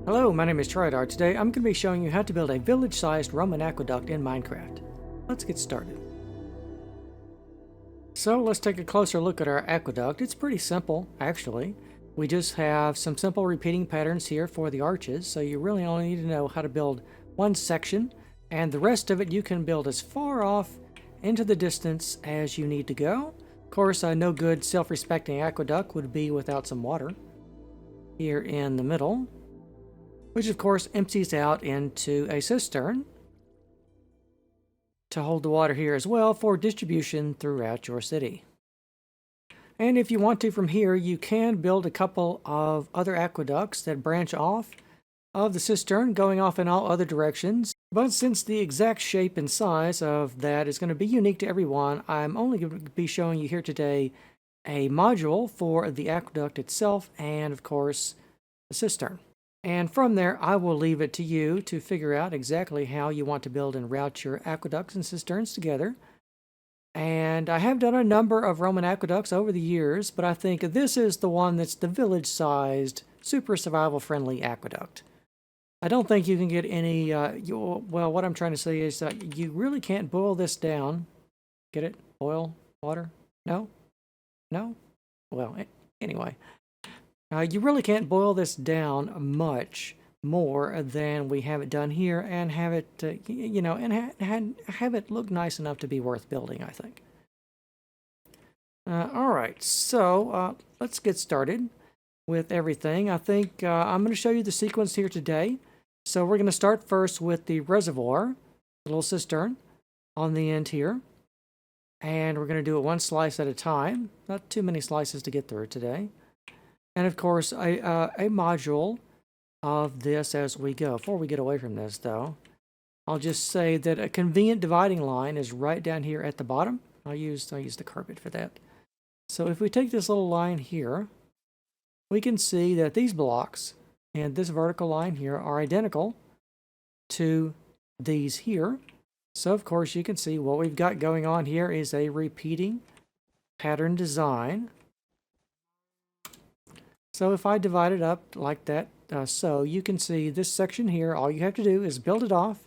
Hello, my name is Trydar. Today I'm going to be showing you how to build a village-sized Roman aqueduct in Minecraft. Let's get started. So let's take a closer look at our aqueduct. It's pretty simple, actually. We just have some simple repeating patterns here for the arches, so you really only need to know how to build one section, and the rest of it you can build as far off into the distance as you need to go. Of course, no good self-respecting aqueduct would be without some water here in the middle, which of course empties out into a cistern to hold the water here as well for distribution throughout your city. And if you want to from here, you can build a couple of other aqueducts that branch off of the cistern, going off in all other directions. But since the exact shape and size of that is going to be unique to everyone, I'm only going to be showing you here today a module for the aqueduct itself and of course the cistern. And from there, I will leave it to you to figure out exactly how you want to build and route your aqueducts and cisterns together. And I have done a number of Roman aqueducts over the years, but I think this is the one that's the village-sized, super survival-friendly aqueduct. I don't think you can get any, well, what I'm trying to say is that you really can't boil this down. Get it? Boil water? No? No? Well, anyway. You really can't boil this down much more than we have it done here and have it, and have it look nice enough to be worth building, I think. All right, so let's get started with everything. I think I'm going to show you the sequence here today. So we're going to start first with the reservoir, the little cistern on the end here. And we're going to do it one slice at a time. Not too many slices to get through today. And of course, a module of this as we go. Before we get away from this, though, I'll just say that a convenient dividing line is right down here at the bottom. I'll use the carpet for that. So if we take this little line here, we can see that these blocks and this vertical line here are identical to these here. So of course, you can see what we've got going on here is a repeating pattern design. So if I divide it up like that, so you can see this section here, all you have to do is build it off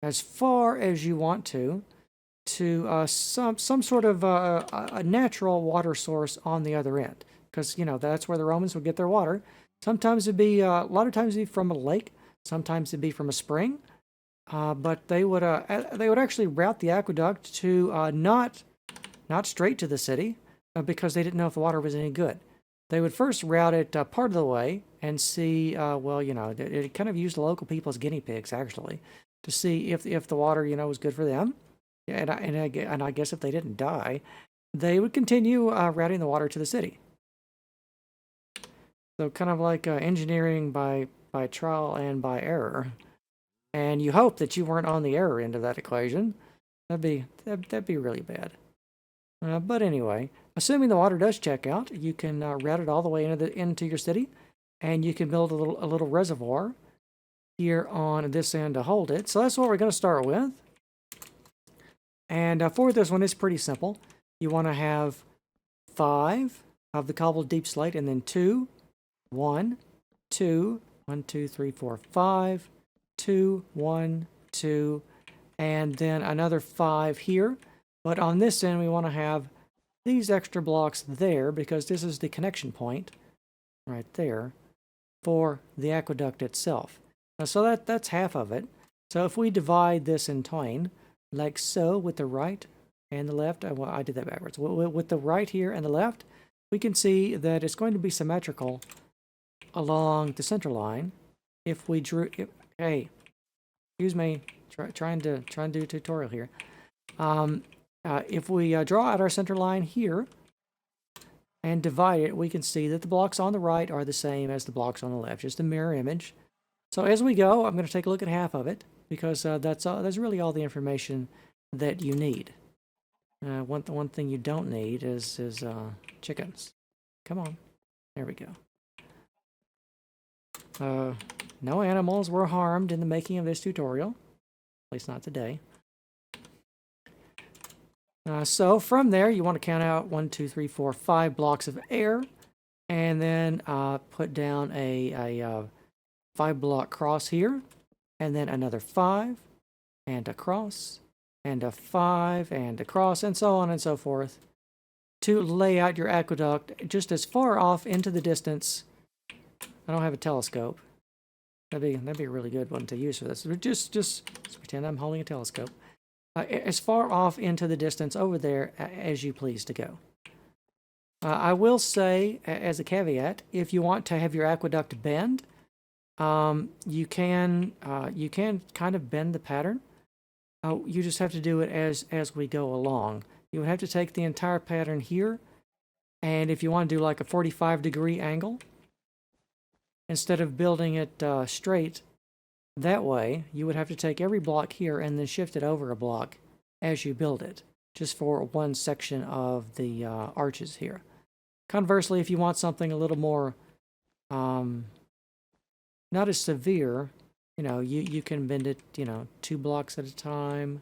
as far as you want to some sort of a natural water source on the other end. Because, that's where the Romans would get their water. Sometimes it'd be, a lot of times it'd be from a lake, sometimes it'd be from a spring. But they would actually route the aqueduct to not straight to the city because they didn't know if the water was any good. They would first route it part of the way and see, it kind of used the local people as guinea pigs, actually, to see if the water, was good for them. And I guess if they didn't die, they would continue routing the water to the city. So kind of like engineering by trial and by error. And you hope that you weren't on the error end of that equation. That'd be really bad. But anyway, assuming the water does check out, you can route it all the way into your city, and you can build a little reservoir here on this end to hold it. So that's what we're going to start with. And for this one, it's pretty simple. You want to have 5 of the cobbled deep slate, and then 2, 1, 2, 1, 2, 3, 4, 5, 2, 1, 2, and then another 5 here. But on this end, we want to have these extra blocks there because this is the connection point right there for the aqueduct itself. So that's half of it. So if we divide this in twain, like so, with the right and the left, well, I did that backwards. With the right here and the left, we can see that it's going to be symmetrical along the center line. If we drew, hey, excuse me, trying to do a tutorial here. If we draw out our center line here and divide it, we can see that the blocks on the right are the same as the blocks on the left, just a mirror image. So as we go, I'm going to take a look at half of it because that's really all the information that you need. One thing you don't need is chickens. Come on, there we go. No animals were harmed in the making of this tutorial, at least not today. So from there, you want to count out 1, 2, 3, 4, 5 blocks of air, and then put down a 5-block cross here, and then another 5, and across, and a 5, and across, and so on and so forth, to lay out your aqueduct just as far off into the distance. I don't have a telescope. That'd be a really good one to use for this. Just pretend I'm holding a telescope. As far off into the distance over there as you please to go. I will say, as a caveat, if you want to have your aqueduct bend, you can kind of bend the pattern. You just have to do it as we go along. You would have to take the entire pattern here, and if you want to do like a 45-degree angle, instead of building it straight that way, you would have to take every block here and then shift it over a block as you build it, just for one section of the arches here. Conversely, if you want something a little more, not as severe, you can bend it, 2 blocks at a time,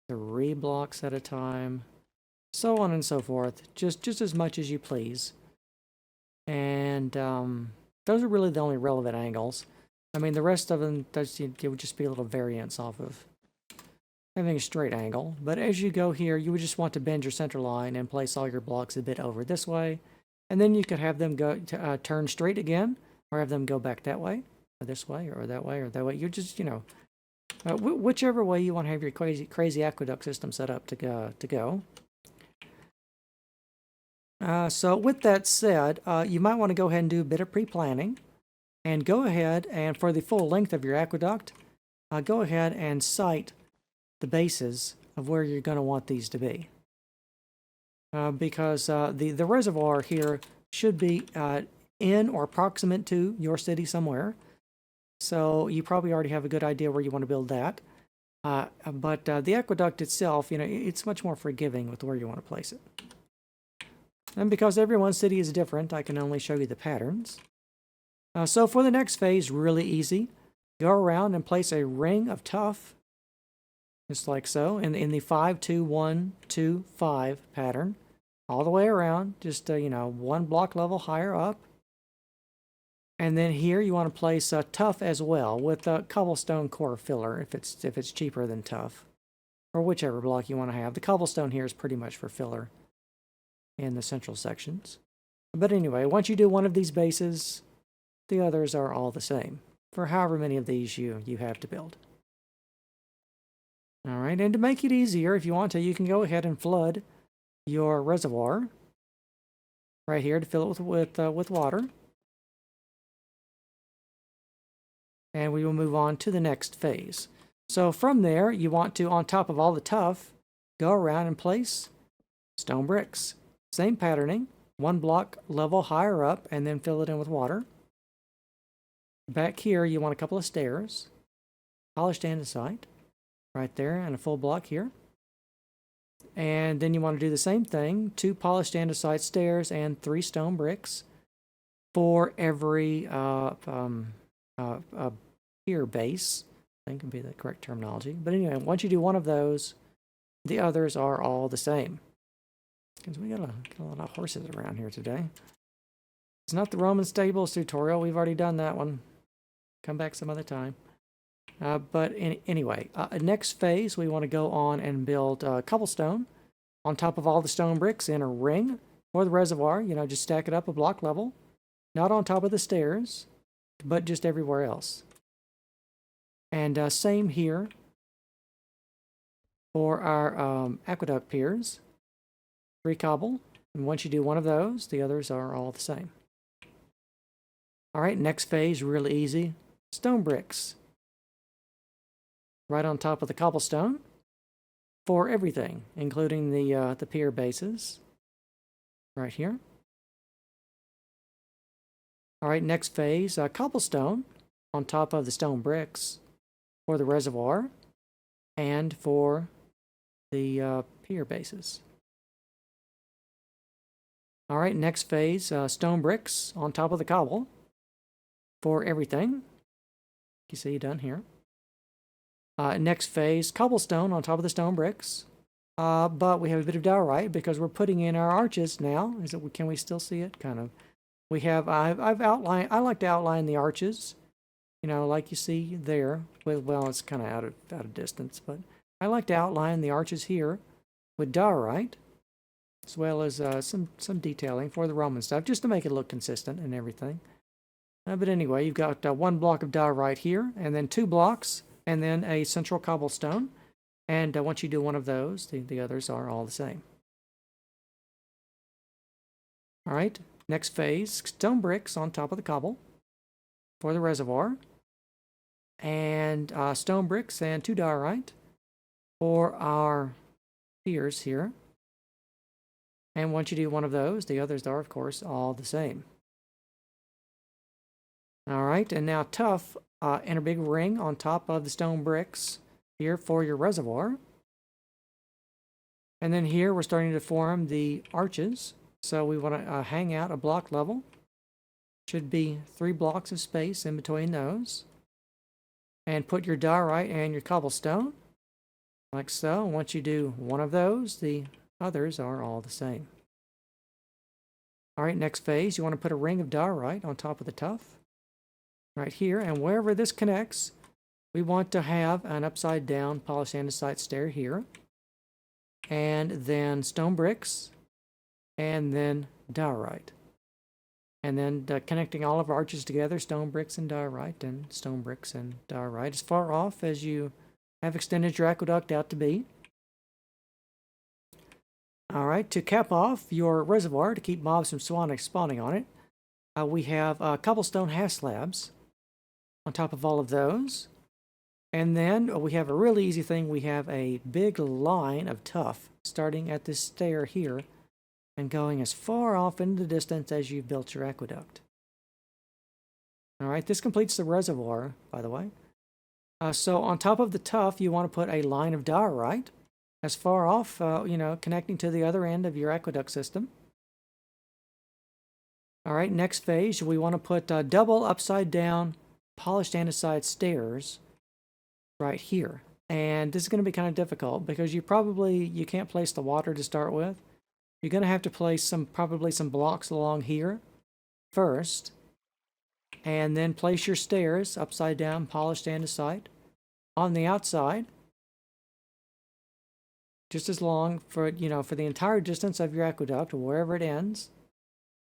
3 blocks at a time, so on and so forth, just as much as you please. And those are really the only relevant angles. I mean, the rest of them, it would just be a little variance off of having a straight angle. But as you go here, you would just want to bend your center line and place all your blocks a bit over this way. And then you could have them go turn straight again, or have them go back that way, or this way, or that way, or that way. You're just, whichever way you want to have your crazy aqueduct system set up to go. So with that said, you might want to go ahead and do a bit of pre-planning, and go ahead and for the full length of your aqueduct, go ahead and site the bases of where you're going to want these to be. Because the reservoir here should be in or proximate to your city somewhere. So you probably already have a good idea where you want to build that. But the aqueduct itself, it's much more forgiving with where you want to place it. And because everyone's city is different, I can only show you the patterns. So for the next phase, really easy. Go around and place a ring of tuff, just like so, in the 5, 2, 1, 2, 5 pattern, all the way around, just 1 block level higher up. And then here you want to place tuff as well, with a cobblestone core filler if it's cheaper than tuff, or whichever block you want to have. The cobblestone here is pretty much for filler in the central sections. But anyway, once you do one of these bases, the others are all the same, for however many of these you have to build. All right, and to make it easier, if you want to, you can go ahead and flood your reservoir right here to fill it with water. And we will move on to the next phase. So from there, you want to, on top of all the tuff, go around and place stone bricks. Same patterning, 1 block level higher up, and then fill it in with water. Back here, you want a couple of stairs, polished andesite, right there, and a full block here. And then you want to do the same thing, 2 polished andesite stairs and 3 stone bricks for every pier base. I think would be the correct terminology. But anyway, once you do one of those, the others are all the same. Because we got a lot of horses around here today. It's not the Roman stables tutorial. We've already done that one. Come back some other time. But anyway, next phase, we want to go on and build cobblestone on top of all the stone bricks in a ring for the reservoir. Just stack it up a block level. Not on top of the stairs, but just everywhere else. And same here for our aqueduct piers. 3 cobble, and once you do one of those, the others are all the same. All right, next phase, really easy. Stone bricks. Right on top of the cobblestone for everything, including the pier bases. Right here. All right, next phase, cobblestone on top of the stone bricks for the reservoir and for the pier bases. All right, next phase, stone bricks on top of the cobble for everything. You see done here. Next phase, cobblestone on top of the stone bricks. But we have a bit of diorite because we're putting in our arches now. Can we still see it? Kind of. We have, I've outlined, I like to outline the arches you know, like you see there. With, well, it's kind of out of distance, but I like to outline the arches here with diorite, as well as some detailing for the Roman stuff, just to make it look consistent and everything. But anyway, you've got one block of diorite here, and then 2 blocks, and then a central cobblestone. And once you do one of those, the others are all the same. All right, next phase, stone bricks on top of the cobble for the reservoir. And stone bricks and 2 diorite for our piers here. And once you do one of those, the others are, of course, all the same. All right, and now tuff in a big ring on top of the stone bricks here for your reservoir. And then here we're starting to form the arches. So we want to hang out a block level. Should be 3 blocks of space in between those. And put your diorite and your cobblestone, like so. Once you do one of those, the others are all the same. All right, next phase, you want to put a ring of diorite on top of the tuff, right here. And wherever this connects, we want to have an upside down polished andesite stair here. And then stone bricks, and then diorite. And then connecting all of our arches together, stone bricks and diorite, and stone bricks and diorite, as far off as you have extended your aqueduct out to be. All right, to cap off your reservoir, to keep mobs from spawning on it, we have cobblestone half slabs on top of all of those. And then we have a really easy thing. We have a big line of tuff starting at this stair here, and going as far off into the distance as you've built your aqueduct. All right, this completes the reservoir, by the way. So on top of the tuff, you want to put a line of diorite as far off, you know, connecting to the other end of your aqueduct system. All right, next phase, we want to put double upside down polished andesite stairs right here. And this is going to be kind of difficult because you can't place the water to start with. You're going to have to place probably some blocks along here first, and then place your stairs upside down polished andesite on the outside, just as long for the entire distance of your aqueduct, wherever it ends.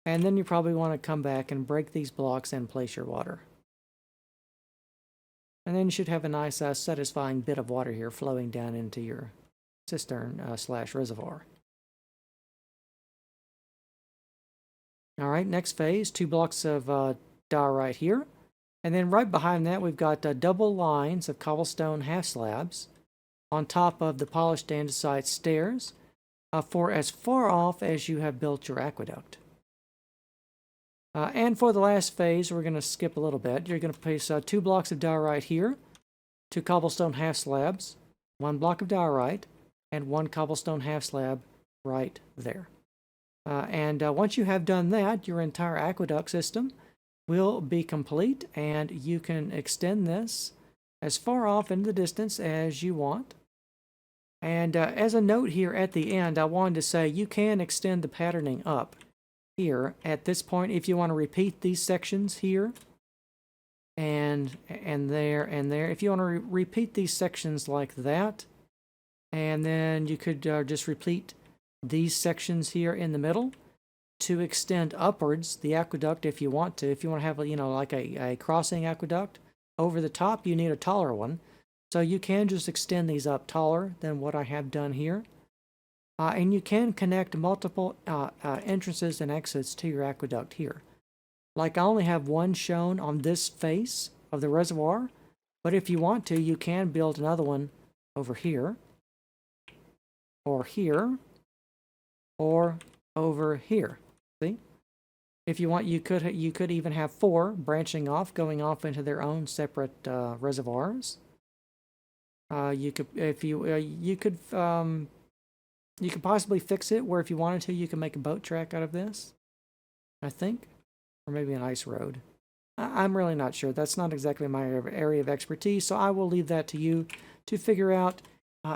And then you probably want to come back and break these blocks and place your water. And then you should have a nice satisfying bit of water here flowing down into your cistern / reservoir. All right, next phase, 2 blocks of diorite here. And then right behind that, we've got double lines of cobblestone half slabs on top of the polished andesite stairs for as far off as you have built your aqueduct. And for the last phase, we're going to skip a little bit. You're going to place 2 blocks of diorite here, 2 cobblestone half slabs, 1 block of diorite, and 1 cobblestone half slab right there. And once you have done that, your entire aqueduct system will be complete, and you can extend this as far off into the distance as you want. And as a note here at the end, I wanted to say you can extend the patterning up here at this point if you want to repeat these sections here and there and there. If you want to repeat these sections like that, and then you could just repeat these sections here in the middle to extend upwards the aqueduct if you want to. If you want to have, like a crossing aqueduct over the top, you need a taller one. So you can just extend these up taller than what I have done here. And you can connect multiple entrances and exits to your aqueduct here. Like I only have one shown on this face of the reservoir, but if you want to, you can build another one over here, or here, or over here. See? If you want, you could even have 4 branching off, going off into their own separate reservoirs. You could possibly fix it where if you wanted to, you can make a boat track out of this, I think, or maybe an ice road. I'm really not sure. That's not exactly my area of expertise, so I will leave that to you to figure out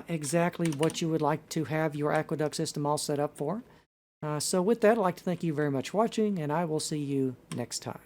exactly what you would like to have your aqueduct system all set up for. So with that, I'd like to thank you very much for watching, and I will see you next time.